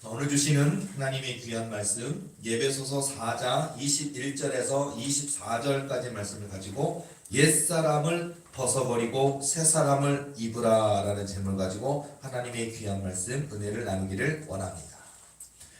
오늘 주시는 하나님의 귀한 말씀 예배소서 4장 21절에서 24절까지 말씀을 가지고 옛사람을 벗어버리고 새사람을 입으라 라는 제목을 가지고 하나님의 귀한 말씀 은혜를 나누기를 원합니다.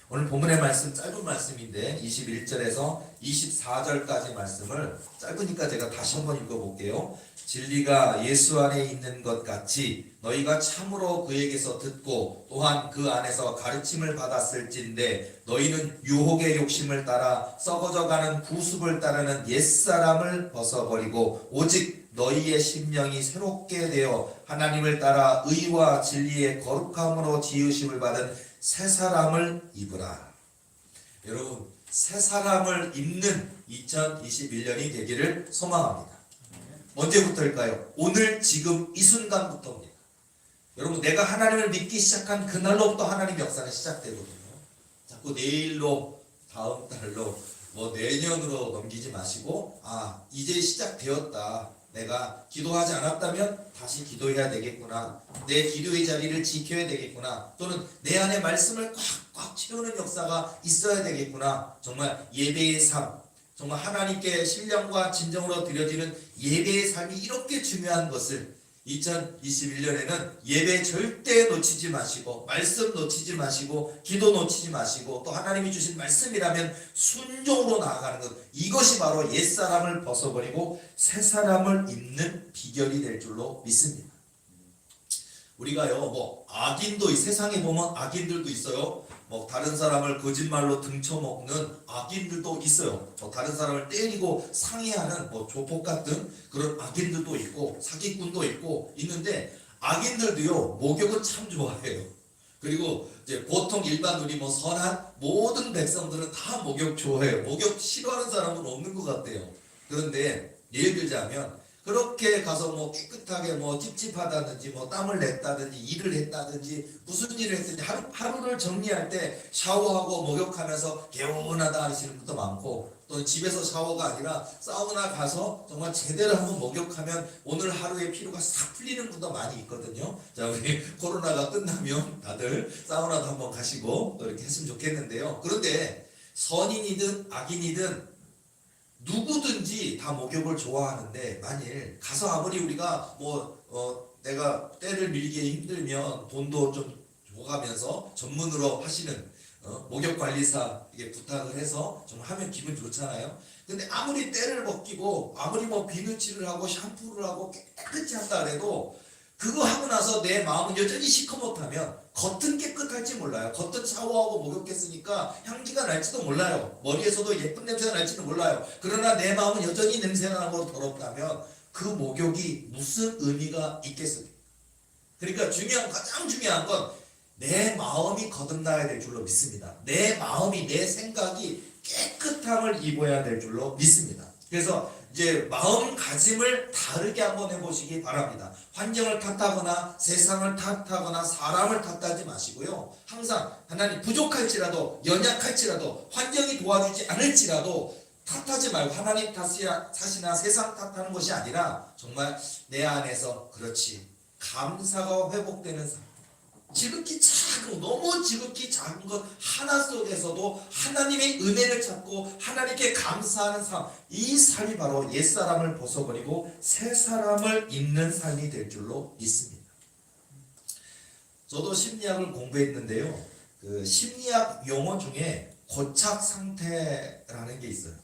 오늘 본문의 말씀 짧은 말씀인데 21절에서 24절까지 말씀을 짧으니까 제가 다시 한번 읽어볼게요. 진리가 예수 안에 있는 것 같이 너희가 참으로 그에게서 듣고 또한 그 안에서 가르침을 받았을진데 너희는 유혹의 욕심을 따라 썩어져가는 구습을 따르는 옛사람을 벗어버리고 오직 너희의 심령이 새롭게 되어 하나님을 따라 의와 진리의 거룩함으로 지으심을 받은 새 사람을 입으라. 여러분, 새 사람을 입는 2021년이 되기를 소망합니다. 언제부터일까요? 오늘 지금 이 순간부터입니다. 여러분, 내가 하나님을 믿기 시작한 그날로부터 하나님의 역사는 시작되거든요. 자꾸 내일로, 다음 달로, 내년으로 넘기지 마시고 이제 시작되었다. 내가 기도하지 않았다면 다시 기도해야 되겠구나. 내 기도의 자리를 지켜야 되겠구나. 또는 내 안에 말씀을 꽉꽉 채우는 역사가 있어야 되겠구나. 정말 예배의 삶, 정말 하나님께 신령과 진정으로 드려지는 예배의 삶이 이렇게 중요한 것을 2021년에는 예배 절대 놓치지 마시고 말씀 놓치지 마시고 기도 놓치지 마시고 또 하나님이 주신 말씀이라면 순종으로 나아가는 것, 이것이 바로 옛사람을 벗어버리고 새사람을 입는 비결이 될 줄로 믿습니다. 우리가요 악인도 세상에 보면 악인들도 있어요. 다른 사람을 거짓말로 등쳐먹는 악인들도 있어요. 다른 사람을 때리고 상해하는 조폭 같은 그런 악인들도 있고 사기꾼도 있고 있는데 악인들도요 목욕은 참 좋아해요. 그리고 이제 보통 일반 우리 선한 모든 백성들은 다 목욕 좋아해요. 목욕 싫어하는 사람은 없는 것 같아요. 그런데 예를 들자면 그렇게 가서 깨끗하게 찝찝하다든지 땀을 냈다든지 일을 했다든지 무슨 일을 했든지 하루를 정리할 때 샤워하고 목욕하면서 개운하다 하시는 분도 많고 또 집에서 샤워가 아니라 사우나 가서 정말 제대로 한번 목욕하면 오늘 하루의 피로가 싹 풀리는 분도 많이 있거든요. 자, 우리 코로나가 끝나면 다들 사우나도 한번 가시고 또 이렇게 했으면 좋겠는데요. 그런데 선인이든 악인이든 누구든지 다 목욕을 좋아하는데 만일 가서 아무리 우리가 내가 때를 밀기에 힘들면 돈도 좀 줘가면서 전문으로 하시는 목욕관리사에게 부탁을 해서 좀 하면 기분 좋잖아요. 근데 아무리 때를 벗기고 아무리 비누칠을 하고 샴푸를 하고 깨끗이 한다 그래도 그거 하고 나서 내 마음은 여전히 시커멓다면 겉은 깨끗할지 몰라요. 겉은 샤워하고 목욕했으니까 향기가 날지도 몰라요. 머리에서도 예쁜 냄새가 날지도 몰라요. 그러나 내 마음은 여전히 냄새나고 더럽다면 그 목욕이 무슨 의미가 있겠습니까? 그러니까 가장 중요한 건 내 마음이 거듭나야 될 줄로 믿습니다. 내 마음이, 내 생각이 깨끗함을 입어야 될 줄로 믿습니다. 그래서 이제 마음가짐을 다르게 한번 해보시기 바랍니다. 환경을 탓하거나 세상을 탓하거나 사람을 탓하지 마시고요. 항상 하나님 부족할지라도 연약할지라도 환경이 도와주지 않을지라도 탓하지 말고 하나님 탓이나 세상 탓하는 것이 아니라 정말 내 안에서 그렇지 감사가 회복되는 삶, 너무 지극히 작은 것 하나 속에서도 하나님의 은혜를 찾고 하나님께 감사하는 삶, 이 삶이 바로 옛사람을 벗어버리고 새사람을 입는 삶이 될 줄로 믿습니다. 저도 심리학을 공부했는데요, 그 심리학 용어 중에 고착 상태라는 게 있어요.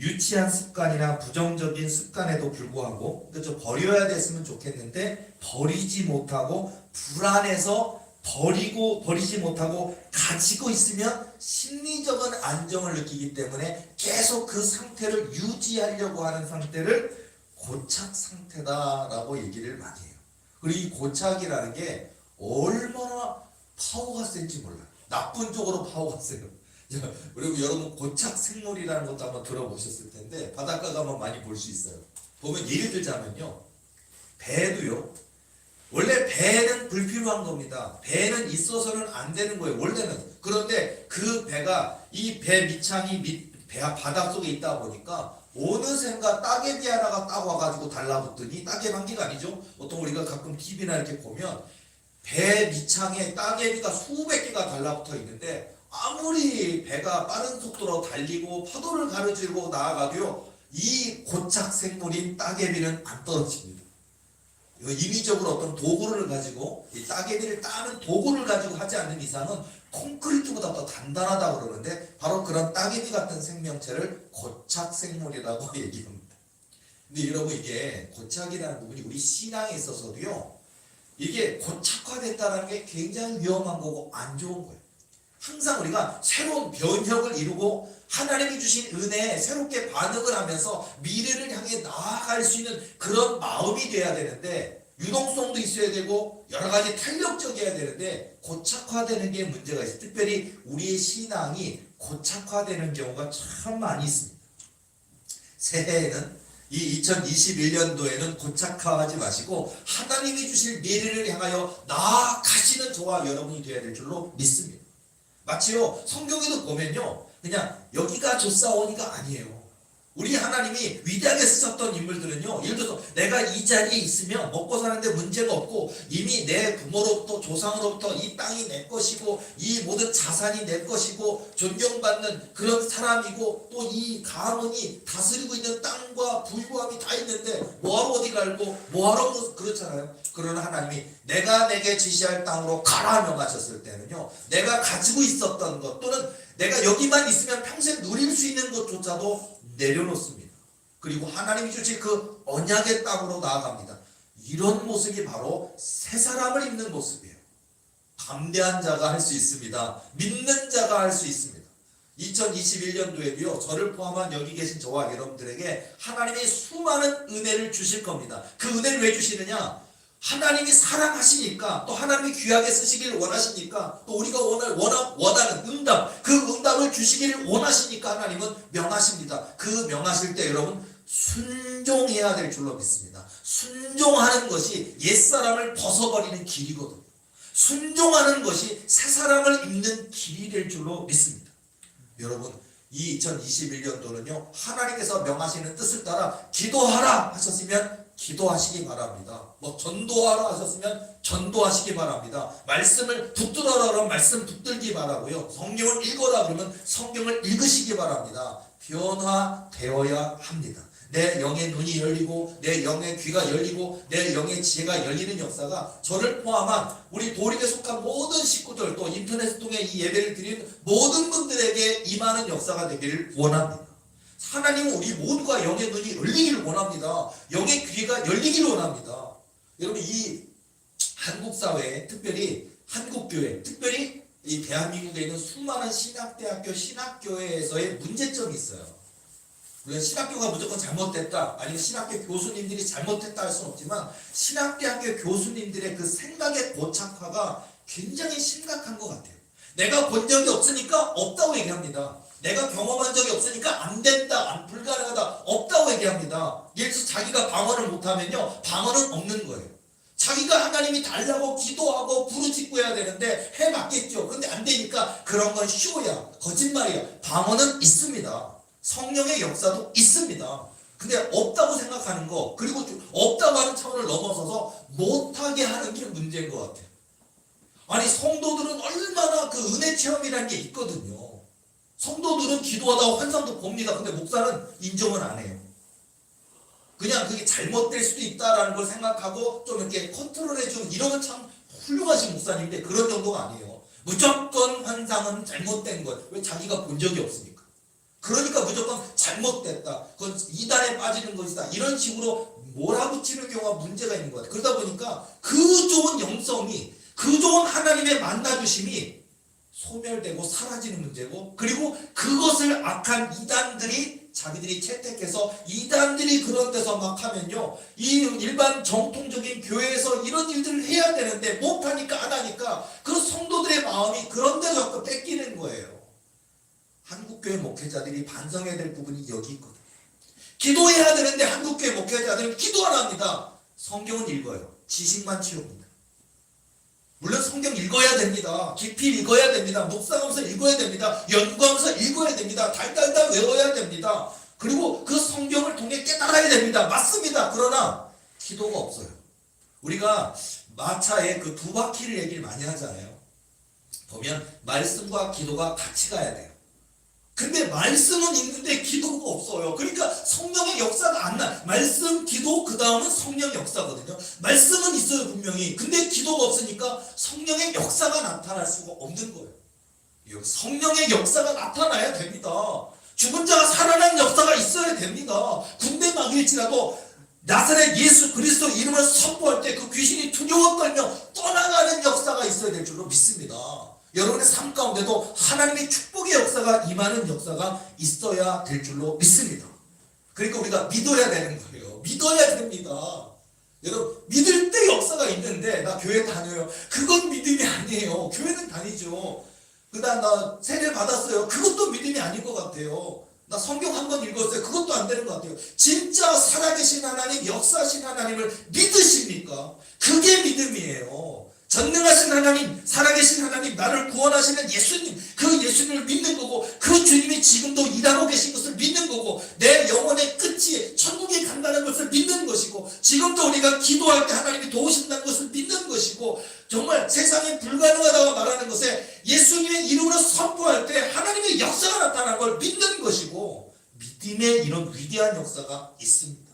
유치한 습관이나 부정적인 습관에도 불구하고 버려야 됐으면 좋겠는데 버리지 못하고 불안해서 버리지 못하고 가지고 있으면 심리적인 안정을 느끼기 때문에 계속 그 상태를 유지하려고 하는 상태를 고착 상태다라고 얘기를 많이 해요. 그리고 이 고착이라는 게 얼마나 파워가 센지 몰라요. 나쁜 쪽으로 파워가 세요. 그리고 여러분 고착 생물이라는 것도 한번 들어보셨을 텐데 바닷가 가면 많이 볼 수 있어요. 보면 예를 들자면요, 배도요, 원래 배는 불필요한 겁니다. 배는 있어서는 안 되는 거예요, 원래는. 그런데 그 배가 이 배 밑창이 배 바닷속에 있다 보니까 어느샌가 따개비 하나가 딱 와가지고 달라붙더니, 따개비 한 개가 아니죠. 보통 우리가 가끔 TV나 이렇게 보면 배 밑창에 따개비가 수백 개가 달라붙어 있는데 아무리 배가 빠른 속도로 달리고 파도를 가로지르고 나아가도요, 이 고착 생물인 따개비는 안 떨어집니다. 인위적으로 어떤 도구를 가지고 이 따개비를 따는 도구를 가지고 하지 않는 이상은 콘크리트보다 더 단단하다고 그러는데, 바로 그런 따개비 같은 생명체를 고착 생물이라고 얘기합니다. 근데 여러분, 이게 고착이라는 부분이 우리 신앙에 있어서도요, 이게 고착화됐다는 게 굉장히 위험한 거고 안 좋은 거예요. 항상 우리가 새로운 변혁을 이루고 하나님이 주신 은혜에 새롭게 반응을 하면서 미래를 향해 나아갈 수 있는 그런 마음이 돼야 되는데, 유동성도 있어야 되고 여러 가지 탄력적이어야 되는데 고착화되는 게 문제가 있어요. 특별히 우리의 신앙이 고착화되는 경우가 참 많이 있습니다. 새해에는, 이 2021년도에는 고착화하지 마시고 하나님이 주실 미래를 향하여 나아가시는 저와 여러분이 되어야 될 줄로 믿습니다. 마치요, 성경에도 보면요, 그냥 여기가 좋사오니가 아니에요. 우리 하나님이 위대하게 쓰셨던 인물들은요, 예를 들어서 내가 이 자리에 있으면 먹고 사는데 문제가 없고 이미 내 부모로부터 조상으로부터 이 땅이 내 것이고 이 모든 자산이 내 것이고 존경받는 그런 사람이고 또 이 가문이 다스리고 있는 땅과 부유함이 다 있는데 뭐하러 어디 갈고 뭐하러 그렇잖아요. 그러나 하나님이 내가 내게 지시할 땅으로 가라 명하셨을 때는요, 내가 가지고 있었던 것 또는 내가 여기만 있으면 평생 누릴 수 있는 것조차도 내려놓습니다. 그리고 하나님이 주신 그 언약의 땅으로 나아갑니다. 이런 모습이 바로 새 사람을 입는 모습이에요. 담대한 자가 할 수 있습니다. 믿는 자가 할 수 있습니다. 2021년도에도요, 저를 포함한 여기 계신 저와 여러분들에게 하나님이 수많은 은혜를 주실 겁니다. 그 은혜를 왜 주시느냐? 하나님이 사랑하시니까, 또 하나님이 귀하게 쓰시기를 원하시니까, 또 우리가 원하는 응답, 그 응답을 주시기를 원하시니까 하나님은 명하십니다. 그 명하실 때 여러분 순종해야 될 줄로 믿습니다. 순종하는 것이 옛사람을 벗어버리는 길이거든요. 순종하는 것이 새사람을 입는 길이 될 줄로 믿습니다. 여러분, 이 2021년도는요, 하나님께서 명하시는 뜻을 따라 기도하라 하셨으면 기도하시기 바랍니다. 전도하라 하셨으면 전도하시기 바랍니다. 말씀을 붙들어라 그러면 말씀 붙들기 바라고요. 성경을 읽어라 그러면 성경을 읽으시기 바랍니다. 변화되어야 합니다. 내 영의 눈이 열리고 내 영의 귀가 열리고 내 영의 지혜가 열리는 역사가 저를 포함한 우리 도립에 속한 모든 식구들, 또 인터넷을 통해 이 예배를 드리는 모든 분들에게 임하는 역사가 되기를 원합니다. 하나님은 우리 모두가 영의 눈이 열리기를 원합니다. 영의 귀가 열리기를 원합니다. 여러분, 이 한국 사회에, 특별히 한국교회, 특별히 이 대한민국에 있는 수많은 신학대학교, 신학교회에서의 문제점이 있어요. 물론 신학교가 무조건 잘못됐다, 아니면 신학교 교수님들이 잘못됐다 할 수는 없지만 신학대학교 교수님들의 그 생각의 고착화가 굉장히 심각한 것 같아요. 내가 본 적이 없으니까 없다고 얘기합니다. 내가 경험한 적이 없으니까 안 된다, 불가능하다, 없다고 얘기합니다. 예를 들어서 자기가 방언을 못하면요, 방언은 없는 거예요. 자기가 하나님이 달라고 기도하고 부르짖고 해야 되는데 해맞겠죠. 그런데 안 되니까 그런 건 쇼야, 거짓말이야. 방언은 있습니다. 성령의 역사도 있습니다. 근데 없다고 생각하는 거, 그리고 없다고 하는 차원을 넘어서서 못하게 하는 게 문제인 것 같아요. 아니, 성도들은 얼마나 그 은혜 체험이라는 게 있거든요. 성도들은 기도하다가 환상도 봅니다. 근데 목사는 인정은 안 해요. 그냥 그게 잘못될 수도 있다라는 걸 생각하고 좀 이렇게 컨트롤해주면, 이러면 참 훌륭하신 목사님인데 그런 정도가 아니에요. 무조건 환상은 잘못된 것. 왜? 자기가 본 적이 없으니까. 그러니까 무조건 잘못됐다, 그건 이단에 빠지는 것이다, 이런 식으로 몰아붙이는 경우가 문제가 있는 것 같아요. 그러다 보니까 그 좋은 영성이, 그 좋은 하나님의 만나주심이 소멸되고 사라지는 문제고, 그리고 그것을 악한 이단들이 자기들이 채택해서 이단들이 그런 데서 막 하면요, 이 일반 정통적인 교회에서 이런 일들을 해야 되는데 못하니까, 안 하니까 그 성도들의 마음이 그런 데서 자꾸 뺏기는 거예요. 한국교회 목회자들이 반성해야 될 부분이 여기 있거든요. 기도해야 되는데 한국교회 목회자들은 기도 안 합니다. 성경은 읽어요. 지식만 치웁니다. 물론 성경 읽어야 됩니다. 깊이 읽어야 됩니다. 묵상하면서 읽어야 됩니다. 연구하면서 읽어야 됩니다. 달달달 외워야 됩니다. 그리고 그 성경을 통해 깨달아야 됩니다. 맞습니다. 그러나 기도가 없어요. 우리가 마차의 그 두 바퀴를 얘기를 많이 하잖아요. 보면 말씀과 기도가 같이 가야 돼요. 근데 말씀은 있는데 기도가 없어요. 그러니까 성령의 역사가 안 나. 말씀, 기도, 그 다음은 성령 역사거든요. 말씀은 있어요 분명히. 근데 기도가 없으니까 성령의 역사가 나타날 수가 없는 거예요. 성령의 역사가 나타나야 됩니다. 죽은 자가 살아난 역사가 있어야 됩니다. 군대 막일지라도 나사렛 예수 그리스도 이름을 선포할 때 그 귀신이 두려워 떨며 떠나가는 역사가 있어야 될 줄로 믿습니다. 여러분의 삶 가운데도 하나님의 축복의 역사가 임하는 역사가 있어야 될 줄로 믿습니다. 그러니까 우리가 믿어야 되는 거예요. 믿어야 됩니다. 여러분 믿을 때 역사가 있는데 나 교회 다녀요. 그건 믿음이 아니에요. 교회는 다니죠. 그다음 나 세례 받았어요. 그것도 믿음이 아닌 것 같아요. 나 성경 한 번 읽었어요. 그것도 안 되는 것 같아요. 진짜 살아계신 하나님, 역사하신 하나님을 믿으십니까? 그게 믿음이에요. 전능하신 하나님, 살아계신 하나님, 나를 구원하시는 예수님, 그 예수님을 믿는 거고 그 주님이 지금도 일하고 계신 것을 믿는 거고 내 영혼의 끝이 천국에 간다는 것을 믿는 것이고 지금도 우리가 기도할 때 하나님이 도우신다는 것을 믿는 것이고 정말 세상에 불가능하다고 말하는 것에 예수님의 이름으로 선포할 때 하나님의 역사가 나타나는 걸 믿는 것이고 믿음의 이런 위대한 역사가 있습니다.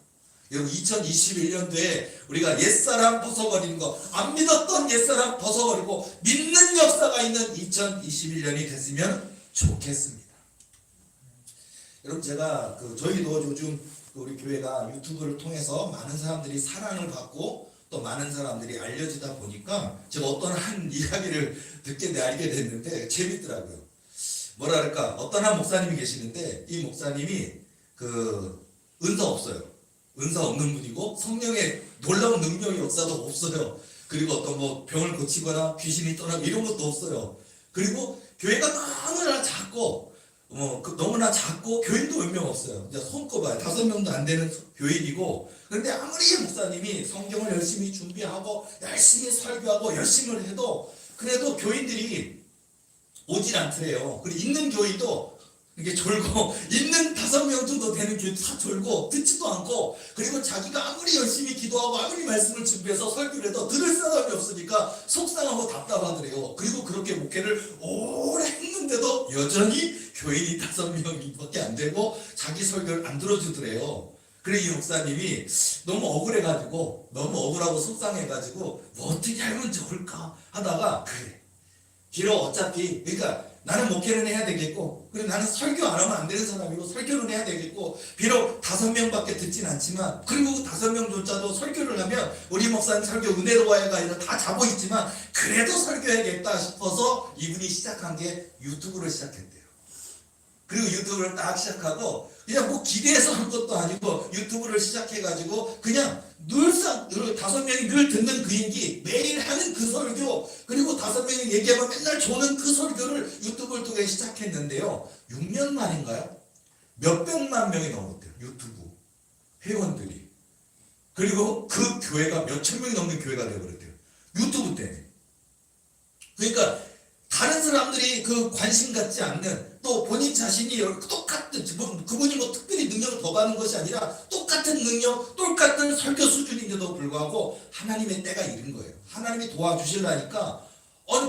여러분 2021년도에 우리가 옛사람 벗어버리는 거, 안 믿었던 옛사람 벗어버리고 믿는 역사가 있는 2021년이 됐으면 좋겠습니다. 여러분 제가 저희도 요즘 우리 교회가 유튜브를 통해서 많은 사람들이 사랑을 받고 또 많은 사람들이 알려지다 보니까 제가 어떤 한 이야기를 듣게 알게 됐는데 재밌더라고요. 뭐랄까 어떤 한 목사님이 계시는데 이 목사님이 은사 없어요. 은사 없는 분이고 성령의 놀라운 능력의 역사도 없어요. 그리고 어떤 뭐 병을 고치거나 귀신이 떠나고 이런 것도 없어요. 그리고 교회가 너무나 작고 너무나 작고 교인도 몇 명 없어요. 이제 손꼽아요. 5명도 안 되는 교인이고 그런데 아무리 목사님이 성경을 열심히 준비하고 열심히 설교하고 열심히 해도 그래도 교인들이 오질 않더래요. 그리고 있는 교인도 이게 졸고 있는 5명 정도 되는 교회 다 졸고 듣지도 않고 그리고 자기가 아무리 열심히 기도하고 아무리 말씀을 준비해서 설교를 해도 들을 사람이 없으니까 속상하고 답답하더래요. 그리고 그렇게 목회를 오래 했는데도 여전히 교인이 5명밖에 안 되고 자기 설교를 안 들어주더래요. 그래 이 목사님이 너무 억울해가지고 너무 억울하고 속상해가지고 뭐 어떻게 하면 좋을까 하다가 그래 비록 어차피 그러니까 나는 목회는 해야 되겠고 그리고 나는 설교 안 하면 안 되는 사람이고 설교는 해야 되겠고 비록 5명밖에 듣진 않지만 그리고 5명조차도 설교를 하면 우리 목사님 설교 은혜로워야가 아니라 다 잡고 있지만 그래도 설교해야겠다 싶어서 이분이 시작한 게 유튜브를 시작했대요. 그리고 유튜브를 딱 시작하고 그냥 뭐 기대해서 한 것도 아니고 유튜브를 시작해가지고 그냥 늘상 5명이 늘 듣는 그 얘기 매일 하는 그 설교 그리고 5명이 얘기하면 맨날 조는 그 설교를 유튜브를 통해 시작했는데요. 6년 만인가요? 몇백만 명이 넘었대요. 유튜브 회원들이. 그리고 그 교회가 몇천 명이 넘는 교회가 되어버렸대요. 유튜브 때문에. 그러니까 다른 사람들이 그 관심 갖지 않는 또 본인 자신이 똑같은 그분이 뭐 특별히 능력을 더 받는 것이 아니라 똑같은 능력 똑같은 설교 수준인데도 불구하고 하나님의 때가 이른 거예요. 하나님이 도와주시려니까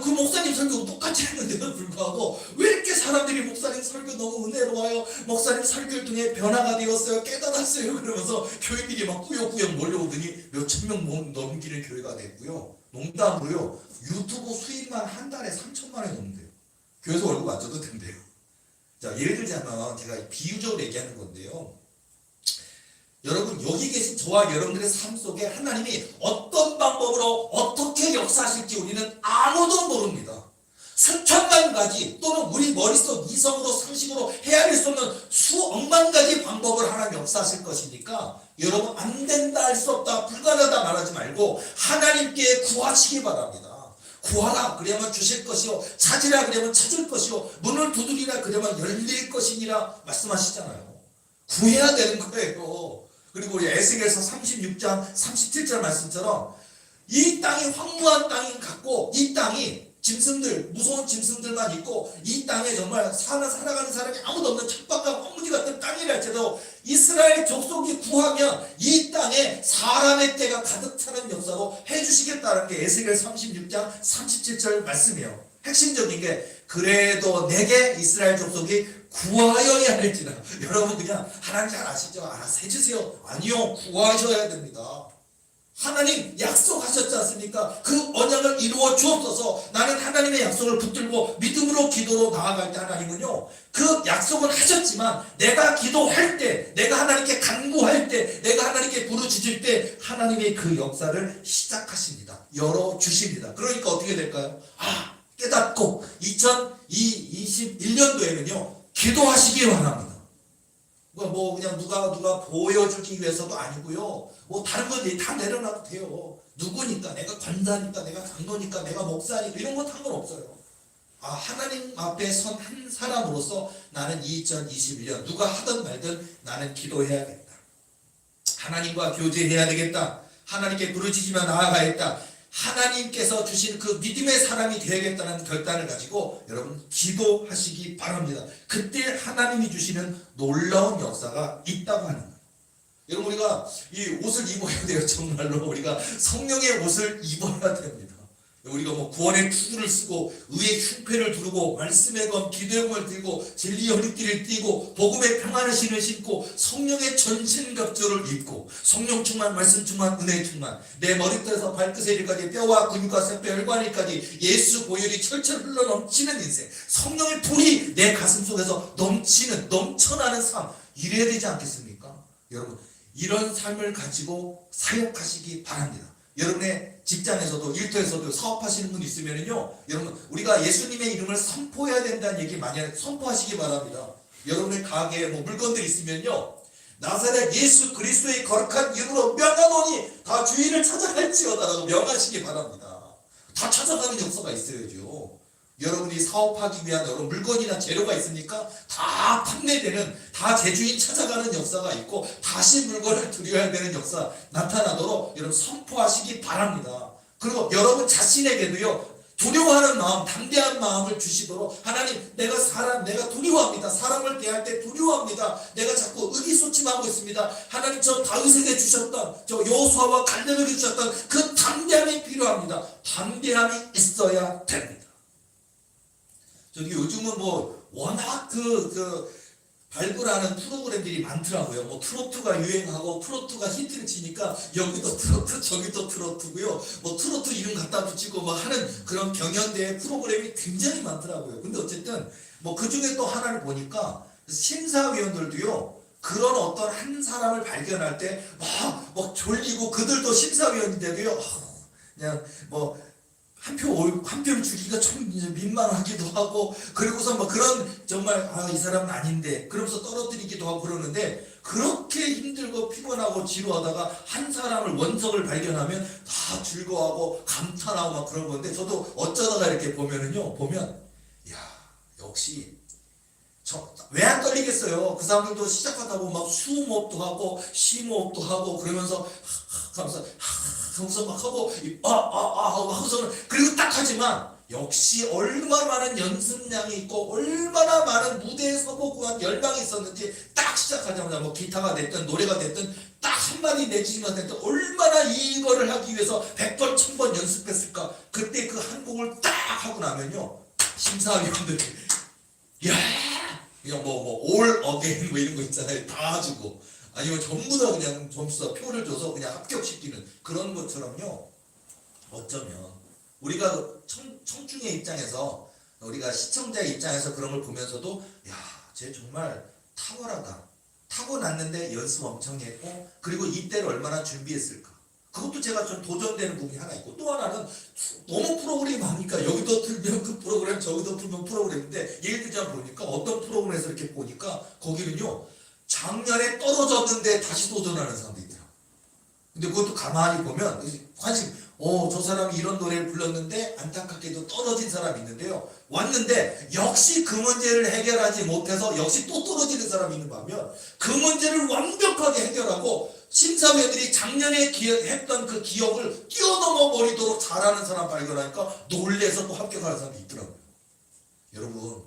그 목사님 설교 똑같이 했는데도 불구하고 왜 이렇게 사람들이 목사님 설교 너무 은혜로워요. 목사님 설교를 통해 변화가 되었어요. 깨달았어요. 그러면서 교인들이 막 꾸역꾸역 몰려오더니 몇천 명 넘기는 교회가 됐고요. 농담으로요. 유튜브 수입만 한 달에 3천만 원이 넘는데요. 교회에서 월급 안 줘도 된대요. 자, 예를 들자면 제가 비유적으로 얘기하는 건데요. 여러분 여기 계신 저와 여러분들의 삶 속에 하나님이 어떤 방법으로 어떻게 역사하실지 우리는 아무도 모릅니다. 수천만 가지 또는 우리 머릿속 이성으로 상식으로 헤아릴 수 없는 수억만 가지 방법을 하나님 역사하실 것이니까 여러분 안 된다 할 수 없다 불가능하다 말하지 말고 하나님께 구하시기 바랍니다. 구하라 그러면 주실 것이요 찾으라 그러면 찾을 것이요 문을 두드리라 그러면 열릴 것이니라 말씀하시잖아요. 구해야 되는 거예요. 그리고 우리 에스겔서 36장 37절 말씀처럼 이 땅이 황무한 땅인 같고 이 땅이 짐승들, 무서운 짐승들만 있고 이 땅에 정말 살아가는 사람이 아무도 없는 척박한 황무지 같은 땅이랄지라도 이스라엘 족속이 구하면 이 땅에 사람의 때가 가득 차는 역사로 해주시겠다는 게 에스겔 36장 37절 말씀이에요. 핵심적인 게 그래도 내게 이스라엘 족속이 구하여야 할지라. 여러분 그냥 하나님 잘 아시죠? 알아서 해주세요. 아니요, 구하셔야 됩니다. 하나님 약속하셨지 않습니까? 그 언약을 이루어 주옵소서. 나는 하나님의 약속을 붙들고 믿음으로 기도로 나아갈 때 하나님은요, 그 약속은 하셨지만 내가 기도할 때, 내가 하나님께 간구할 때, 내가 하나님께 부르짖을 때 하나님의 그 역사를 시작하십니다. 열어주십니다. 그러니까 어떻게 될까요? 깨닫고 2021년도에는요 기도하시기 바랍니다. 뭐 그냥 누가 보여주기 위해서도 아니고요. 뭐 다른 건 다 내려놔도 돼요. 누구니까, 내가 관사니까, 내가 장로니까, 내가 목사니까 이런 건 상관없어요. 하나님 앞에 선 한 사람으로서 나는 2021년 누가 하든 말든 나는 기도해야겠다. 하나님과 교제해야 되겠다. 하나님께 부르짖으며 나아가겠다. 하나님께서 주신 그 믿음의 사람이 되어야겠다는 결단을 가지고 여러분 기도하시기 바랍니다. 그때 하나님이 주시는 놀라운 역사가 있다고 하는 거예요. 여러분 우리가 이 옷을 입어야 돼요. 정말로 우리가 성령의 옷을 입어야 됩니다. 우리가 뭐 구원의 투구를 쓰고 의의 흉패를 두르고 말씀의 검 기도의 검을 들고 진리의 허리띠를 띠고 복음의 평안의 신을 신고 성령의 전신갑주를 입고 성령 충만, 말씀 충만, 은혜 충만, 내 머리털에서 발끝에 이르기까지 뼈와 근육과 세포 혈관이까지 예수 보혈이 철철 흘러 넘치는 인생, 성령의 불이 내 가슴 속에서 넘쳐나는 삶, 이래야 되지 않겠습니까? 여러분 이런 삶을 가지고 사역하시기 바랍니다. 여러분의 직장에서도 일터에서도 사업하시는 분 있으면요, 여러분 우리가 예수님의 이름을 선포해야 된다는 얘기 많이 선포하시기 바랍니다. 여러분의 가게에 뭐 물건들 있으면요, 나사렛 예수 그리스도의 거룩한 이름으로 명하노니 다 주인을 찾아갈지어다라고 명하시기 바랍니다. 다 찾아가는 역사가 있어야죠. 여러분이 사업하기 위한 여러 물건이나 재료가 있으니까 다 판매되는, 다 제주인 찾아가는 역사가 있고 다시 물건을 드려야 되는 역사 나타나도록 여러분 선포하시기 바랍니다. 그리고 여러분 자신에게도요, 두려워하는 마음, 담대한 마음을 주시도록, 하나님 내가 두려워합니다. 사람을 대할 때 두려워합니다. 내가 자꾸 의기소침하고 있습니다. 하나님 저 다윗에게 주셨던, 저 여호수아와 갈렙에게 주셨던 그 담대함이 필요합니다. 담대함이 있어야 됩니다. 저기 요즘은 뭐 워낙 발굴하는 프로그램들이 많더라고요. 뭐 트로트가 유행하고 트로트가 히트를 치니까 여기도 트로트 저기도 트로트고요. 뭐 트로트 이름 갖다 붙이고 뭐 하는 그런 경연대회 프로그램이 굉장히 많더라고요. 근데 어쨌든 뭐 그 중에 또 하나를 보니까 심사위원들도요, 그런 어떤 한 사람을 발견할 때 막 졸리고, 그들도 심사위원인데도요, 그냥 뭐 한 표를 주기가 좀 민망하기도 하고, 그리고서 뭐 그런 정말 이 사람은 아닌데 그러면서 떨어뜨리기도 하고 그러는데, 그렇게 힘들고 피곤하고 지루하다가 한 사람을, 원석을 발견하면 다 즐거워하고 감탄하고 막 그런 건데, 저도 어쩌다가 이렇게 보면 야 역시 왜 안 떨리겠어요. 그 사람들도 시작하다 보면 막 수호흡도 하고 심호흡도 하고 그러면서 하면서 막 하고 하고서, 그리고 딱 하지만 역시 얼마나 많은 연습량이 있고 얼마나 많은 무대에 서보고 한 열망이 있었는지, 딱 시작하자마자 뭐 기타가 됐든 노래가 됐든 딱 한마디 내지만 됐든 얼마나 이거를 하기 위해서 100번 1000번 연습했을까. 그때 그 한 곡을 딱 하고 나면요, 심사위원들이 그냥 올 어게인 뭐 이런 거 있잖아요. 다 주고, 아니면 전부 다 그냥 점수다 표를 줘서 그냥 합격시키는 그런 것처럼요, 어쩌면 우리가 청중의 입장에서, 우리가 시청자의 입장에서 그런 걸 보면서도 쟤 정말 탁월하다, 타고났는데 연습 엄청 했고, 그리고 이때를 얼마나 준비했을까. 그것도 제가 좀 도전되는 부분이 하나 있고, 또 하나는 너무 프로그램이 많으니까 여기도 틀면 그 프로그램, 저기도 틀면 프로그램인데, 예를 들자 보니까 어떤 프로그램에서 이렇게 보니까 거기는요, 작년에 떨어졌는데 다시 도전하는 사람도 있더라고요. 근데 그것도 가만히 보면 저 사람이 이런 노래를 불렀는데 안타깝게도 떨어진 사람이 있는데요. 왔는데 역시 그 문제를 해결하지 못해서 역시 또 떨어지는 사람이 있는 반면 그 문제를 완벽하게 해결하고 심사위원들이 작년에 했던 그 기억을 뛰어넘어 버리도록 잘하는 사람 발견하니까 놀래서 또 합격하는 사람이 있더라고요. 여러분,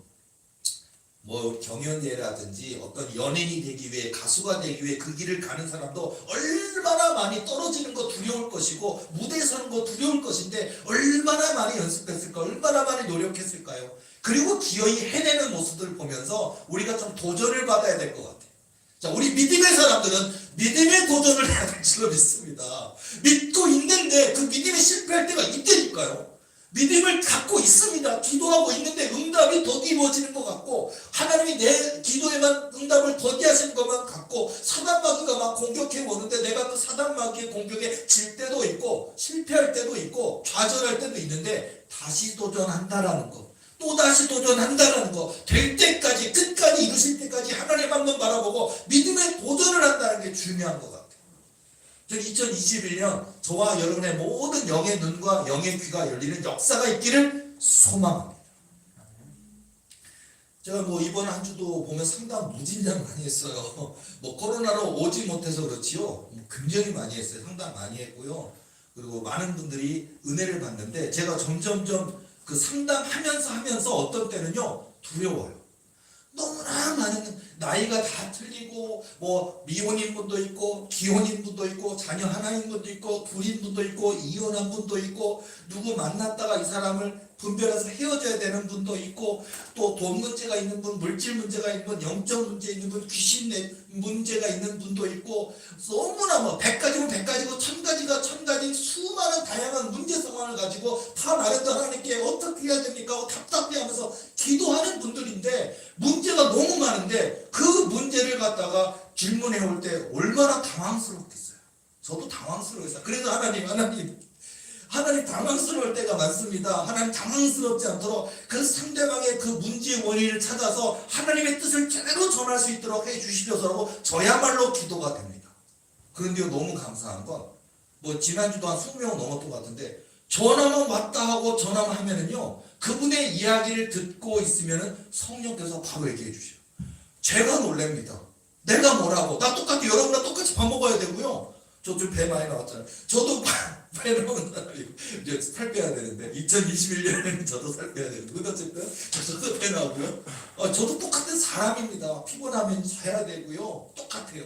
뭐 경연대회라든지 어떤 연예인이 되기 위해, 가수가 되기 위해 그 길을 가는 사람도 얼마나 많이 떨어지는 거 두려울 것이고 무대에 서는 거 두려울 것인데 얼마나 많이 연습했을까, 얼마나 많이 노력했을까요? 그리고 기어이 해내는 모습들을 보면서 우리가 좀 도전을 받아야 될 것 같아요. 자, 우리 믿음의 사람들은 믿음의 도전을 해야 될 줄로 믿습니다. 믿고 있는데 그 믿음이 실패할 때가 있다니까요. 믿음을 갖고 있습니다. 기도하고 있는데 응답이 더디워지는 것 같고 하나님이 내 기도에만 응답을 더디하시는 것만 같고 사단마귀가 막 공격해 오는데 내가 그 사단마귀의 공격에 질 때도 있고 실패할 때도 있고 좌절할 때도 있는데 다시 도전한다라는 것, 또다시 도전한다라는 것, 될 때까지 끝까지 이루실 때까지 하나님 한번 바라보고 믿음의 도전을 한다는 게 중요한 것 같아요. 2021년 저와 여러분의 모든 영의 눈과 영의 귀가 열리는 역사가 있기를 소망합니다. 제가 뭐 이번 한 주도 보면 상당 무진장 많이 했어요. 뭐 코로나로 오지 못해서 그렇지요. 굉장히 많이 했어요. 상당 많이 했고요. 그리고 많은 분들이 은혜를 받는데 제가 점점점 그 상담하면서 어떤 때는요 두려워요. 너무나 많은 나이가 다 틀리고 뭐 미혼인 분도 있고 기혼인 분도 있고 자녀 하나인 분도 있고 둘인 분도 있고 이혼한 분도 있고 누구 만났다가 이 사람을 분별해서 헤어져야 되는 분도 있고 또 돈 문제가 있는 분, 물질 문제가 있는 분, 영적 문제 있는 분, 귀신 문제가 있는 분도 있고 너무나 뭐 100가지면 100가지고 1000가지가 1000가지 수많은 다양한 문제 상황을 가지고 다 나름대로 하나님께 어떻게 해야 됩니까 하고 답답해하면서 기도하는 분들인데 문제가 너무 많은데 그 문제를 갖다가 질문해 올 때 얼마나 당황스럽겠어요. 저도 당황스러워했어요. 그래서 하나님 당황스러울 때가 많습니다. 하나님 당황스럽지 않도록 그 상대방의 그 문제의 원인을 찾아서 하나님의 뜻을 제대로 전할 수 있도록 해주시려고 저야말로 기도가 됩니다. 그런데 너무 감사한 건 뭐 지난주도 한 20명 넘었던 것 같은데 전화만 왔다 하고 전화만 하면은요 그분의 이야기를 듣고 있으면은 성령께서 바로 얘기해 주셔요. 제가 놀랍니다. 내가 뭐라고 나 똑같이 여러분과 똑같이 밥 먹어야 되고요. 저 좀 배 많이 나왔잖아요. 저도 배 나오는 사람이고 이제 살 빼야 되는데 2021년에는 저도 살 빼야 되는데 어쨌든 저도 배 나오고요. 저도 똑같은 사람입니다. 피곤하면 자야 되고요. 똑같아요.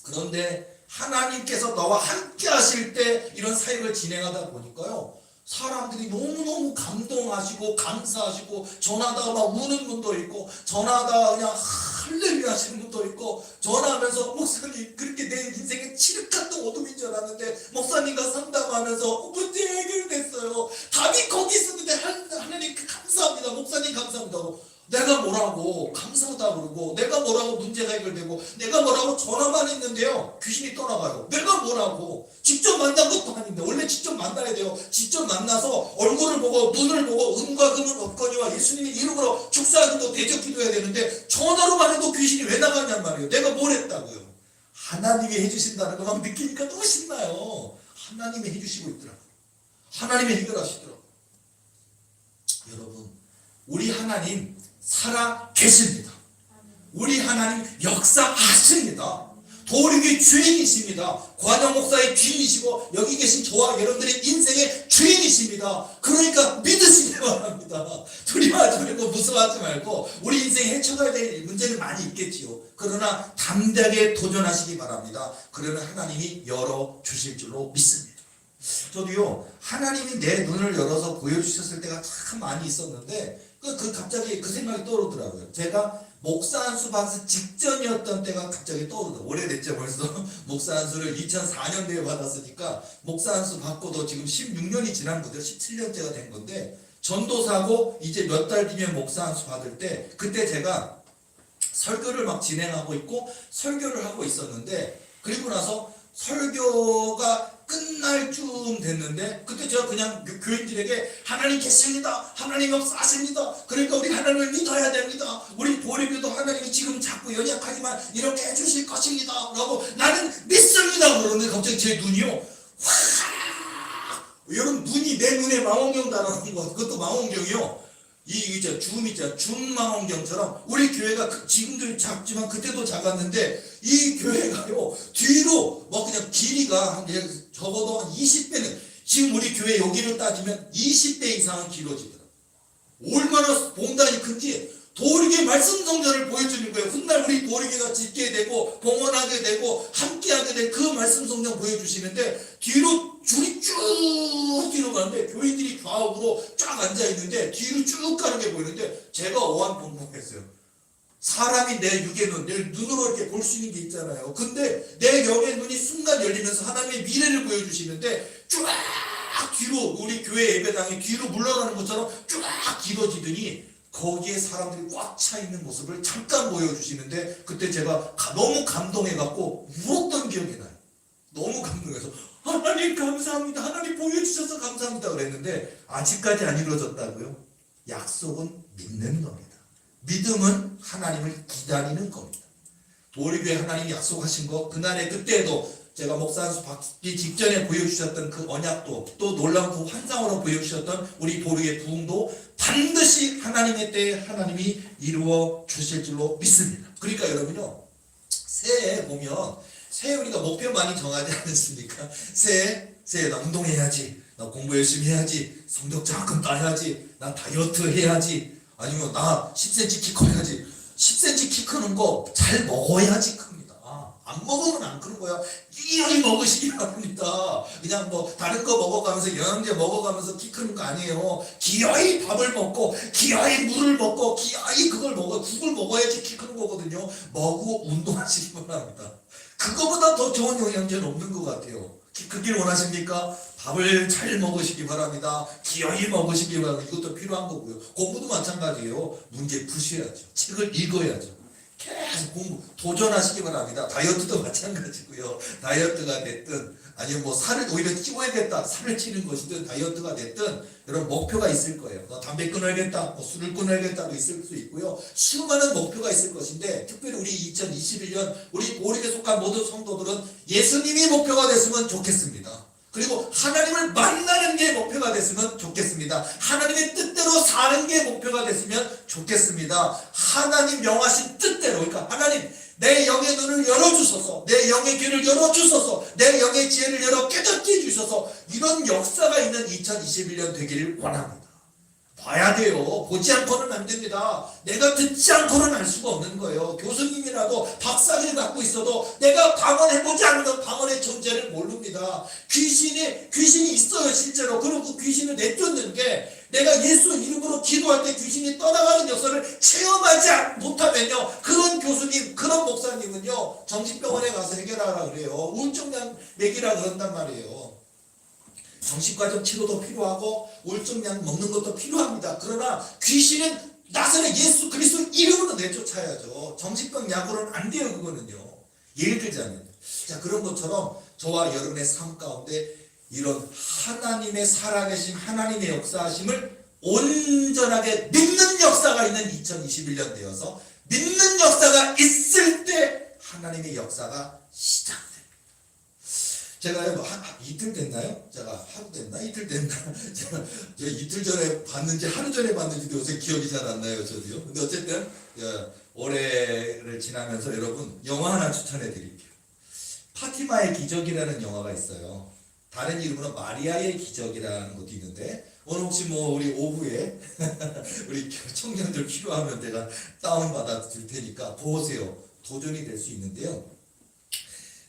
그런데 하나님께서 나와 함께 하실 때 이런 사역을 진행하다 보니까요. 사람들이 너무너무 감동하시고 감사하시고 전화하다가 막 우는 분도 있고 전화하다가 그냥 할렐루야 하시는 분도 있고 전화하면서 목사님 그렇게 내 인생에 칠흑 같은 어둠인 줄 알았는데 목사님과 상담하면서 문제 해결됐어요. 답이 거기 있었는데 하나님 감사합니다. 목사님 감사합니다. 내가 뭐라고 감사하다 그러고 내가 뭐라고 문제가 해결되고 내가 뭐라고 전화만 했는데요 귀신이 떠나가요. 내가 뭐라고 직접 만난 것도 아닌데 원래 직접 만나야 돼요. 직접 만나서 얼굴을 보고 눈을 보고 은과 금은 없거니와 예수님의 이름으로 축사기도 대적 기도해야 되는데 전화로만 해도 귀신이 왜 나갔냔 말이에요. 내가 뭘 했다고요. 하나님이 해주신다는 거 막 느끼니까 너무 신나요. 하나님이 해주시고 있더라고요. 하나님이 해결하시더라고요. 여러분 우리 하나님 살아 계십니다. 우리 하나님 역사하십니다. 도륙의 주인이십니다. 관영 목사의 주인이시고 여기 계신 저와 여러분들의 인생의 주인이십니다. 그러니까 믿으시기 바랍니다. 두려워하지 말고 무서워하지 말고 우리 인생에 헤쳐가야 될 문제는 많이 있겠지요. 그러나 담대하게 도전하시기 바랍니다. 그러면 하나님이 열어주실 줄로 믿습니다. 저도요 하나님이 내 눈을 열어서 보여주셨을 때가 참 많이 있었는데 갑자기 그 생각이 떠오르더라고요. 제가 목사 안수 받기 직전이었던 때가 갑자기 떠오르더라고요. 오래됐죠 벌써. 목사 안수를 2004년도에 받았으니까 목사 안수 받고도 지금 16년이 지난 거죠. 17년째가 된 건데 전도사고 이제 몇 달 뒤면 목사 안수 받을 때 그때 제가 설교를 막 진행하고 있고 설교를 하고 있었는데 그리고 나서 설교가 끝날 쯤 됐는데 그때 제가 그냥 교인들에게 하나님 계십니다. 하나님 역사하십니다. 그러니까 우리 하나님을 믿어야 됩니다. 우리 보리교도 하나님이 지금 자꾸 연약하지만 이렇게 해주실 것입니다. 라고 나는 믿습니다. 그러는데 갑자기 제 눈이요 확 여러분 눈이 내 눈에 망원경 달아놓은 거 그것도 망원경이요. 이제 줌망원경처럼 우리 교회가 지금도 작지만 그때도 작았는데 이 교회가요 뒤로 뭐 그냥 길이가 한 적어도 한 20배는 지금 우리 교회 여기를 따지면 20배 이상은 길어지더라고요. 얼마나 봉단이 큰지 도리게 말씀 성전을 보여주는 거예요. 훗날 우리 도리게가 짓게 되고 봉헌하게 되고 함께하게 된 그 말씀 성전 보여주시는데 뒤로 줄이 쭉 뒤로 가는데 교인들이 좌우로 쫙 앉아있는데 뒤로 쭉 가는 게 보이는데 제가 어안벙벙했어요. 사람이 내 육의 눈, 내 눈으로 이렇게 볼 수 있는 게 있잖아요. 근데 내 영의 눈이 순간 열리면서 하나님의 미래를 보여주시는데 쫙 뒤로 우리 교회 예배당에 뒤로 물러가는 것처럼 쫙 길어지더니 거기에 사람들이 꽉 차 있는 모습을 잠깐 보여주시는데 그때 제가 너무 감동해갖고 울었던 기억이 나요. 너무 감동해서 하나님 감사합니다. 하나님 보여주셔서 감사합니다. 그랬는데 아직까지 안 이루어졌다고요? 약속은 믿는 겁니다. 믿음은 하나님을 기다리는 겁니다. 도리교회 하나님이 약속하신 거 그날의 그때도 제가 목사 안수 받기 직전에 보여주셨던 그 언약도 또 놀라운 그 환상으로 보여주셨던 우리 도리의 부흥도 반드시 하나님의 때에 하나님이 이루어 주실 줄로 믿습니다. 그러니까 여러분요 새해 보면 새해 우리가 목표 많이 정하지 않습니까? 새해 나 운동해야지, 나 공부 열심히 해야지, 성적 장학금 따야지, 나 다이어트 해야지, 아니면 나 10cm 키 커야지. 10cm 키 크는 거 잘 먹어야지 큽니다. 안 먹으면 안 크는 거야. 기어이 먹으시기 바랍니다. 그냥 뭐 다른 거 먹어가면서 영양제 먹어가면서 키 크는 거 아니에요. 기어이 밥을 먹고 기어이 물을 먹고 기어이 그걸 먹어 국을 먹어야지 키 크는 거거든요. 먹고 운동하시기 바랍니다. 그거보다 더 좋은 영양제는 없는 것 같아요. 키 크길 원하십니까? 밥을 잘 먹으시기 바랍니다. 기어이 먹으시기 바랍니다. 이것도 필요한 거고요. 공부도 마찬가지예요. 문제 푸셔야죠. 책을 읽어야죠. 계속 공부 도전하시기 바랍니다. 다이어트도 마찬가지고요. 다이어트가 됐든 아니면 뭐 살을 오히려 찌워야겠다 살을 찌는 것이든 다이어트가 됐든 여러분 목표가 있을 거예요. 담배 끊어야겠다, 뭐 술을 끊어야겠다도 있을 수 있고요. 수많은 목표가 있을 것인데 특별히 우리 2021년 우리 보리에 속한 모든 성도들은 예수님이 목표가 됐으면 좋겠습니다. 그리고 하나님을 만나는 게 목표가 됐으면 좋겠습니다. 하나님의 뜻대로 사는 게 목표가 됐으면 좋겠습니다. 하나님 명하신 뜻대로 그러니까 하나님 내 영의 눈을 열어주소서, 내 영의 귀를 열어주소서, 내 영의 지혜를 열어 깨닫게 해주셔서 이런 역사가 있는 2021년 되기를 원합니다. 봐야 돼요. 보지 않고는 안 됩니다. 내가 듣지 않고는 알 수가 없는 거예요. 교수님이라도 박사를 갖고 있어도 내가 방언해보지 않으면 방언의 존재를 모릅니다. 귀신이 있어요 실제로. 그리고 그 귀신을 내쫓는 게 내가 예수 이름으로 기도할 때 귀신이 떠나가는 역사를 체험하지 못하면요 그런 교수님 그런 목사님은요 정신병원에 가서 해결하라 그래요. 우울증약 먹이라 그런단 말이에요. 정신과적 치료도 필요하고 우울증약 먹는 것도 필요합니다. 그러나 귀신은 나사렛 예수 그리스도 이름으로 내쫓아야죠. 정신병 약으로는 안 돼요. 그거는요. 예를 들자면 자 그런 것처럼 저와 여러분의 삶 가운데 이런 하나님의 살아계신 하나님의 역사하심을 온전하게 믿는 역사가 있는 2021년 되어서 믿는 역사가 있을 때 하나님의 역사가 시작됩니다. 제가요 이틀 됐나요? 제가 하루 됐나? 이틀 됐나? 제가 이틀 전에 봤는지 하루 전에 봤는지도 요새 기억이 잘 안 나요. 저도요. 근데 어쨌든 올해를 지나면서 여러분 영화 하나 추천해 드릴게요. 파티마의 기적이라는 영화가 있어요. 다른 이름으로 마리아의 기적이라는 것도 있는데 오늘 혹시 뭐 우리 오후에 우리 청년들 필요하면 내가 다운받아 줄 테니까 보세요. 도전이 될 수 있는데요.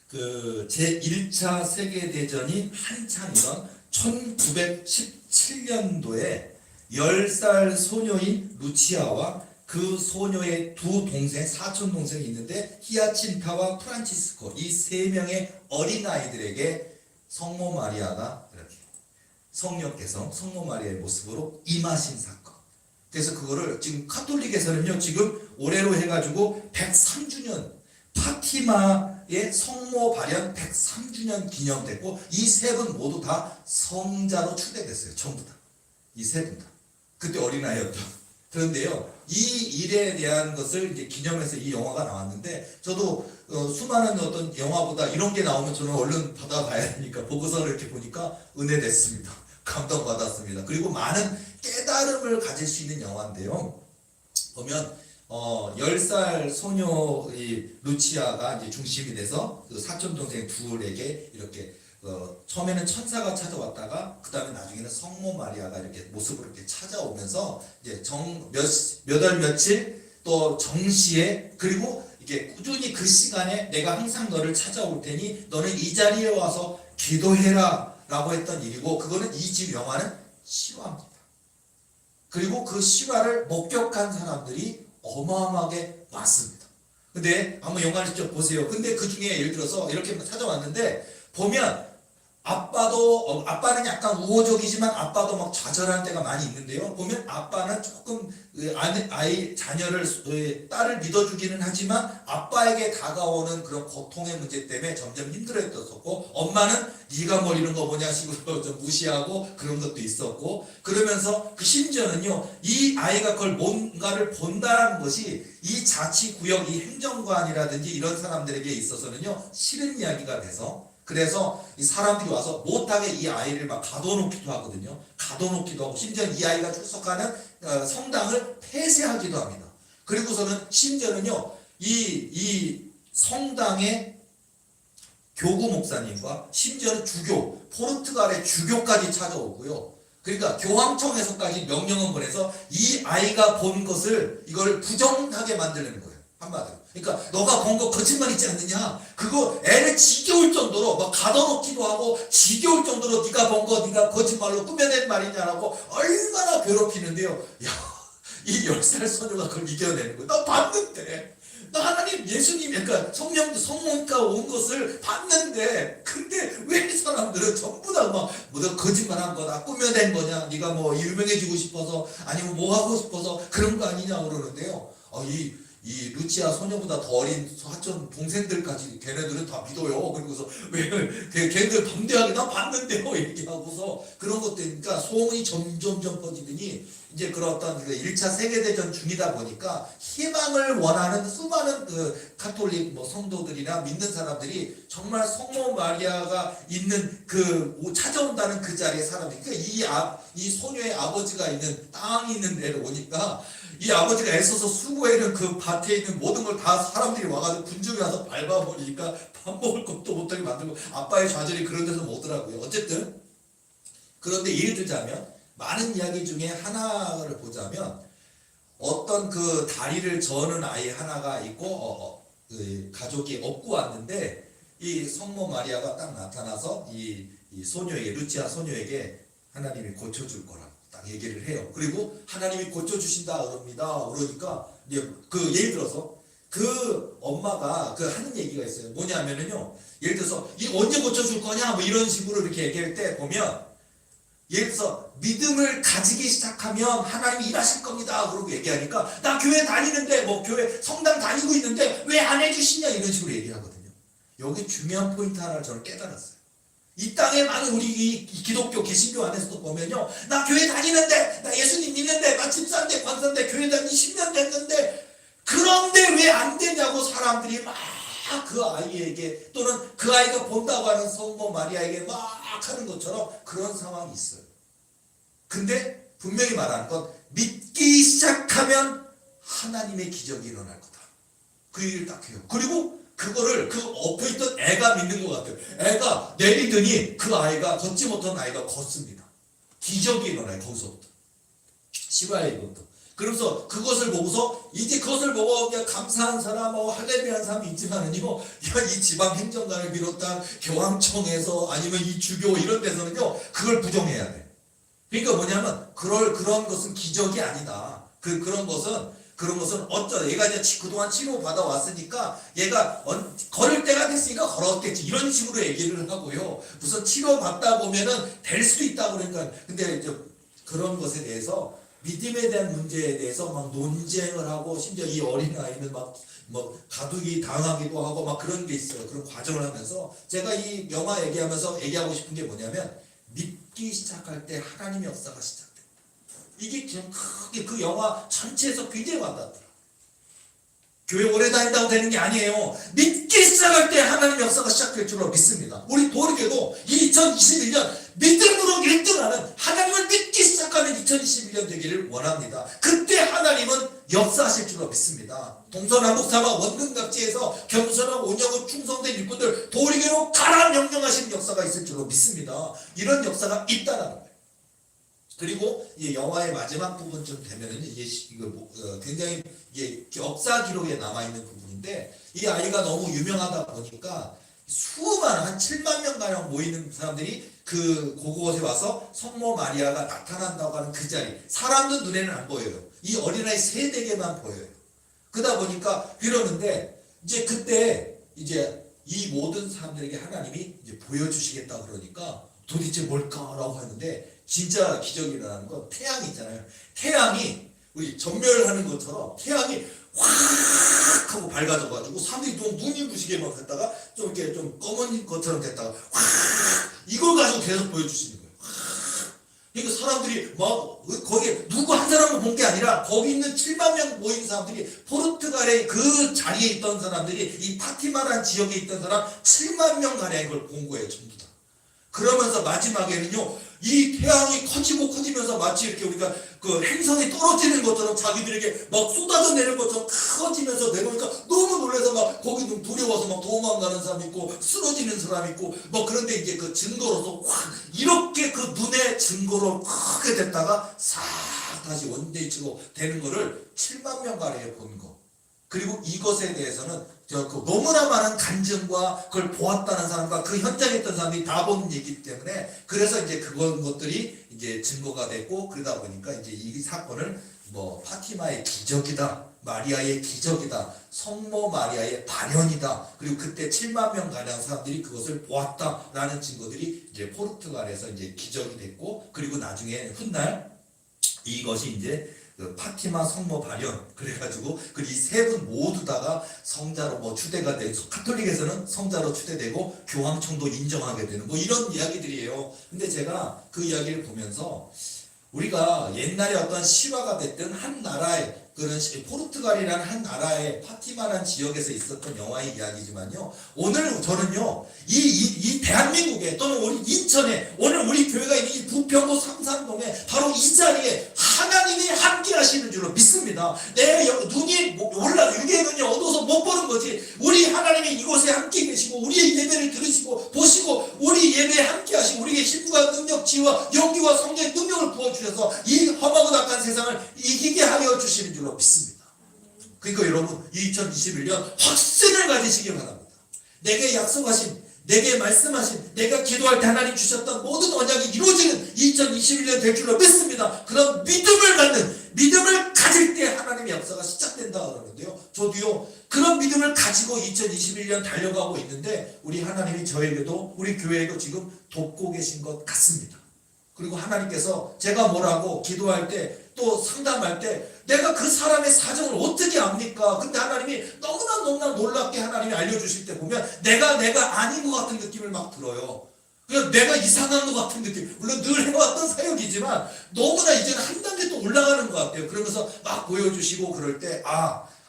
그 제1차 세계대전이 한창이던 1917년도에 10살 소녀인 루치아와 그 소녀의 두 동생, 사촌 동생이 있는데 히아친타와 프란치스코 이 세 명의 어린아이들에게 성모 마리아가 이렇게 성령께서 성모 마리아의 모습으로 임하신 사건. 그래서 그거를 지금 카톨릭에서는요 지금 올해로 해가지고 103주년 파티마의 성모 발현 103주년 기념됐고 이 세 분 모두 다 성자로 추대됐어요. 전부 다. 이 세 분 다. 그때 어린아이였죠. 그런데요. 이 일에 대한 것을 이제 기념해서 이 영화가 나왔는데 저도 수많은 어떤 영화보다 이런 게 나오면 저는 얼른 받아봐야 되니까 보고서를 이렇게 보니까 은혜됐습니다. 감동받았습니다. 그리고 많은 깨달음을 가질 수 있는 영화인데요. 보면 10살 소녀의 루치아가 이제 중심이 돼서 그 사촌 동생 둘에게 이렇게 처음에는 천사가 찾아왔다가 그 다음에 나중에는 성모 마리아가 이렇게 모습으로 이렇게 찾아오면서 이제 몇 월 며칠 또 정시에 그리고 이게 꾸준히 그 시간에 내가 항상 너를 찾아올 테니 너는 이 자리에 와서 기도해라 라고 했던 일이고, 그거는 이 집 영화는 실화입니다. 그리고 그 실화를 목격한 사람들이 어마어마하게 많습니다. 근데 한번 영화를 직접 보세요. 근데 그 중에 예를 들어서 이렇게 찾아왔는데 보면 아빠는 약간 우호적이지만 아빠도 막 좌절하는 때가 많이 있는데요. 보면 아빠는 조금 딸을 믿어주기는 하지만 아빠에게 다가오는 그런 고통의 문제 때문에 점점 힘들어했었고, 엄마는 네가 뭐 이런 거 뭐냐 식으로 좀 무시하고 그런 것도 있었고, 그러면서 그 심지어는요, 이 아이가 그걸 뭔가를 본다는 것이 이 자치구역, 이 행정관이라든지 이런 사람들에게 있어서는요, 싫은 이야기가 돼서, 그래서 이 사람들이 와서 못하게 이 아이를 막 가둬놓기도 하거든요. 가둬놓기도 하고, 심지어 이 아이가 출석하는 성당을 폐쇄하기도 합니다. 그리고서는 심지어는요, 이 성당의 교구 목사님과 심지어는 포르투갈의 주교까지 찾아오고요. 그러니까 교황청에서까지 명령을 보내서 이 아이가 본 것을 이걸 부정하게 만들려는 거예요. 한마디로. 그러니까 너가 본 거 거짓말 있지 않느냐? 그거 애를 지겨울 정도로 막 가둬놓기도 하고 지겨울 정도로 네가 본 거 네가 거짓말로 꾸며낸 말이냐라고 얼마나 괴롭히는데요. 야, 이 10살 소녀가 그걸 이겨내는 거야. 나 봤는데. 나 하나님 예수님 그러니까 성령과 온 것을 봤는데, 근데 왜 사람들은 전부 다 막 너 거짓말한 거다, 꾸며낸 거냐, 네가 뭐 유명해지고 싶어서 아니면 뭐 하고 싶어서 그런 거 아니냐 그러는데요. 이 루치아 소녀보다 더 어린 사촌 동생들까지 걔네들은 다 믿어요. 그리고서 왜 걔네들 담대하게 나 봤는데요 얘기하고서 그런 것들이니까 소문이 점점 퍼지더니 이제 그런 어떤 1차 세계대전 중이다 보니까 희망을 원하는 수많은 그 가톨릭 성도들이나 믿는 사람들이 정말 성모 마리아가 있는 찾아온다는 그 자리에 사람들이, 그러니까 이 소녀의 아버지가 있는 땅이 있는 데로 오니까 이 아버지가 애써서 수고해는 그 밭에 있는 모든 걸 다 사람들이 와가지고 군중이 와서 밟아버리니까 밥 먹을 것도 못하게 만들고, 아빠의 좌절이 그런 데서 오더라고요. 어쨌든 그런데 예를 들자면 많은 이야기 중에 하나를 보자면, 어떤 그 다리를 저는 아이 하나가 있고 그 가족이 업고 왔는데 이 성모 마리아가 딱 나타나서 이 소녀에게, 루치아 소녀에게 하나님이 고쳐줄 거라 딱 얘기를 해요. 그리고 하나님이 고쳐주신다 그럽니다. 그러니까 예를 들어서 그 엄마가 하는 얘기가 있어요. 뭐냐면은요, 예를 들어서 이 언제 고쳐줄 거냐 뭐 이런 식으로 이렇게 얘기할 때 보면, 예를 들어서 믿음을 가지기 시작하면 하나님이 일하실 겁니다 그러고 얘기하니까, 나 교회 다니는데 교회 성당 다니고 있는데 왜 안 해주시냐 이런 식으로 얘기하거든요. 여기 중요한 포인트 하나를 저는 깨달았어요. 이 땅에 많은 우리 이 기독교 개신교 안에서도 보면요, 나 교회 다니는데, 나 예수님 믿는데, 나 집사인데 관사인데 교회 다니 10년 됐는데 그런데 왜 안 되냐고 사람들이 막 그 아이에게, 또는 그 아이가 본다고 하는 성모 마리아에게 막 하는 것처럼 그런 상황이 있어요. 근데 분명히 말하는 건, 믿기 시작하면 하나님의 기적이 일어날 거다. 그 얘기를 딱 해요. 그리고 그거를 엎혀있던 애가 믿는 것 같아요. 애가 내리더니 그 아이가, 걷지 못한 아이가 걷습니다. 기적이 일어나요. 거기서부터. 실화예요, 이것도. 그러면서 그것을 보고서 이제 그것을 보고 그냥 감사한 사람, 할렐루야한 사람이 있지만은요, 이 지방 행정관을 비롯한 교황청에서 아니면 이 주교 이런 데서는요, 그걸 부정해야 돼. 그러니까 뭐냐면 그런 것은 기적이 아니다. 그런 것은 얘가 이제 그동안 치료 받아 왔으니까 얘가 걸을 때가 됐으니까 걸었겠지 이런 식으로 얘기를 하고요. 무슨 치료 받다 보면은 될 수도 있다고 그러니까. 근데 이제 그런 것에 대해서, 믿음에 대한 문제에 대해서 막 논쟁을 하고, 심지어 이 어린 아이는 막 가두기 당하기도 하고 막 그런 게 있어요. 그런 과정을 하면서 제가 이 영화 얘기하면서 얘기하고 싶은 게 뭐냐면, 믿기 시작할 때 하나님의 역사가 시작돼요. 이게 그냥 크게 그 영화 전체에서 굉장히 와닿더라. 교회 오래 다닌다고 되는 게 아니에요. 믿기 시작할 때 하나님 역사가 시작될 줄로 믿습니다. 우리 도리교도 2021년 믿음으로 1등하는, 하나님을 믿기 시작하는 2021년 되기를 원합니다. 그때 하나님은 역사하실 줄로 믿습니다. 동서남북사와 원근각지에서 겸손하고 온유하고 충성된 일꾼들 도리교로 가라 명령하시는 역사가 있을 줄로 믿습니다. 이런 역사가 있다라는 거예요. 그리고 이 영화의 마지막 부분쯤 되면은 이게 굉장히 이게 역사 기록에 남아 있는 부분인데, 이 아이가 너무 유명하다 보니까 수많은 한 7만 명 가량 모이는 사람들이 그곳에 와서 성모 마리아가 나타난다고 하는 그 자리, 사람들 눈에는 안 보여요. 이 어린아이 세대에게만 보여요. 그러다 보니까 그러는데 이제 그때 이제 이 모든 사람들에게 하나님이 이제 보여주시겠다 그러니까 도대체 뭘까라고 하는데, 진짜 기적이 일어나는 건 태양이 있잖아요. 태양이 우리 전멸하는 것처럼 태양이 확 하고 밝아져가지고 사람들이 좀 눈이 부시게 막 됐다가 좀 이렇게 좀 검은 것처럼 됐다가 확, 이걸 가지고 계속 보여주시는 거예요. 그러니까 사람들이 막 거기에 누구 한 사람을 본 게 아니라 거기 있는 7만 명 모인 사람들이, 포르투갈의 그 자리에 있던 사람들이, 이 파티마라는 지역에 있던 사람 7만 명 가량 이걸 본 거예요, 전부 다. 그러면서 마지막에는요, 이 태양이 커지고 커지면서 마치 이렇게 우리가 그 행성이 떨어지는 것처럼 자기들에게 막 쏟아져 내는 것처럼 커지면서 내려오니까 너무 놀라서 막 거기 좀 두려워서 막 도망가는 사람 있고 쓰러지는 사람 있고 뭐, 그런데 이제 그 증거로서 확 이렇게 그 눈에 증거로 크게 됐다가 싹 다시 원데이치로 되는 거를 7만 명 가량에 본 거. 그리고 이것에 대해서는 너무나 많은 간증과 그걸 보았다는 사람과 그 현장에 있던 사람들이 다 본 얘기이기 때문에, 그래서 이제 것들이 이제 증거가 됐고, 그러다 보니까 이제 이 사건을 뭐 파티마의 기적이다, 마리아의 기적이다, 성모 마리아의 발현이다, 그리고 그때 7만 명 가량 사람들이 그것을 보았다라는 증거들이 이제 포르투갈에서 이제 기적이 됐고, 그리고 나중에 훗날 이것이 이제 그 파티마 성모 발현, 그래가지고 이 세 분 모두 다가 성자로 뭐 추대가 되고, 카톨릭에서는 성자로 추대되고 교황청도 인정하게 되는 뭐 이런 이야기들이에요. 근데 제가 그 이야기를 보면서 우리가 옛날에 어떤 실화가 됐든 한 나라의 그런 포르투갈이라는 한 나라의 파티마라는 지역에서 있었던 영화의 이야기지만요, 오늘 저는요 이 대한민국에 또는 우리 인천에 오늘 우리 교회가 있는 이 부평구 삼산동에 바로 이 자리에 하나님이 함께 하시는 줄로 믿습니다. 내 눈이 올라 육의 눈이 어두워서 못 보는 거지, 우리 하나님이 이곳에 함께 계시고 우리의 예배를 들으시고 보시고 우리 예배에 함께 하시고 우리에게 힘과 능력, 지혜와 용기와 성령의 능력을 부어주셔서 이 험하고 낙한 세상을 이기게 하여 주시는 줄로 믿습니다. 그러니까 여러분 2021년 확신을 가지시기 바랍니다. 내게 약속하신, 내게 말씀하신, 내가 기도할 때 하나님 주셨던 모든 언약이 이루어지는 2021년 될 줄로 믿습니다. 그런 믿음을 갖는, 믿음을 가질 때 하나님의 역사가 시작된다 그러는데요, 저도요 그런 믿음을 가지고 2021년 달려가고 있는데, 우리 하나님이 저에게도 우리 교회에도 지금 돕고 계신 것 같습니다. 그리고 하나님께서 제가 뭐라고 기도할 때 또 상담할 때 내가 그 사람의 사정을 어떻게 압니까? 근데 하나님이 너무나 놀랍게 하나님이 알려주실 때 보면 내가 아닌 것 같은 느낌을 막 들어요. 그냥 내가 이상한 것 같은 느낌. 물론 늘 해왔던 사역이지만 너무나 이제는 한 단계 또 올라가는 것 같아요. 그러면서 막 보여주시고 그럴 때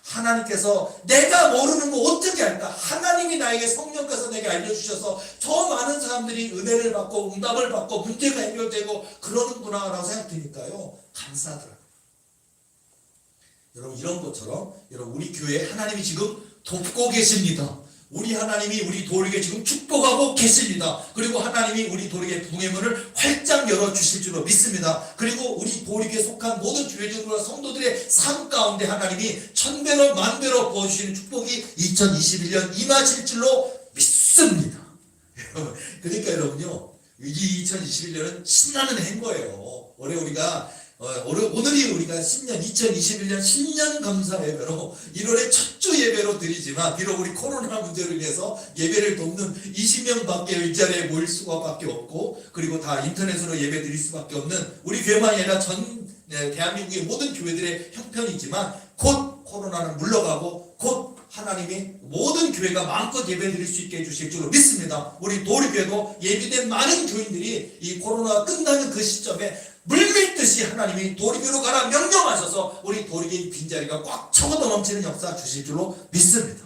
하나님께서 내가 모르는 거 어떻게 할까? 하나님이 나에게 성령께서 내게 알려주셔서 더 많은 사람들이 은혜를 받고 응답을 받고 문제가 해결되고 그러는구나 라고 생각되니까요, 감사하더라고요. 여러분 이런 것처럼 여러분 우리 교회에 하나님이 지금 돕고 계십니다. 우리 하나님이 우리 도리에게 지금 축복하고 계십니다. 그리고 하나님이 우리 도리의 붕의 문을 활짝 열어주실 줄로 믿습니다. 그리고 우리 도리에 속한 모든 교회들과 성도들의 삶 가운데 하나님이 천배로 만배로 부어주시는 축복이 2021년 임하실 줄로 믿습니다. 그러니까 여러분요, 이 2021년은 신나는 해인 거예요. 올해 우리가 오늘이 우리가 2021년 신년 감사 예배로 1월의 첫 주 예배로 드리지만, 비록 우리 코로나 문제로 인해서 예배를 돕는 20명밖에 일자리에 모일 수밖에 없고, 그리고 다 인터넷으로 예배 드릴 수밖에 없는 우리 교회만이 아니라 전 대한민국의 모든 교회들의 형편이지만, 곧 코로나는 물러가고 곧 하나님이 모든 교회가 마음껏 예배 드릴 수 있게 해주실 줄로 믿습니다. 우리 도리교회도 예비된 많은 교인들이 이 코로나가 끝나는 그 시점에 물밀듯이 반드시 하나님이 도리교로 가라 명령하셔서 우리 도리교의 빈자리가 꽉 차고도 넘치는 역사 주실 줄로 믿습니다.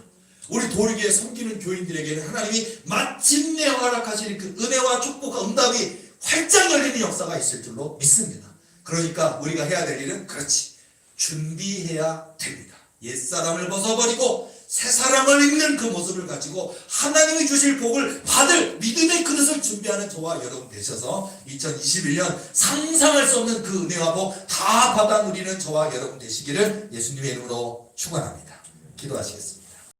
우리 도리교에 섬기는 교인들에게는 하나님이 마침내 허락하시는 그 은혜와 축복과 응답이 활짝 열리는 역사가 있을 줄로 믿습니다. 그러니까 우리가 해야 될 일은 그렇지, 준비해야 됩니다. 옛사람을 벗어버리고 새사람을 입는 그 모습을 가지고 하나님이 주실 복을 받을 믿음의 그릇을 준비하는 저와 여러분 되셔서 2021년 상상할 수 없는 그 은혜와 복 다 받아 누리는 저와 여러분 되시기를 예수님의 이름으로 축원합니다. 기도하시겠습니다.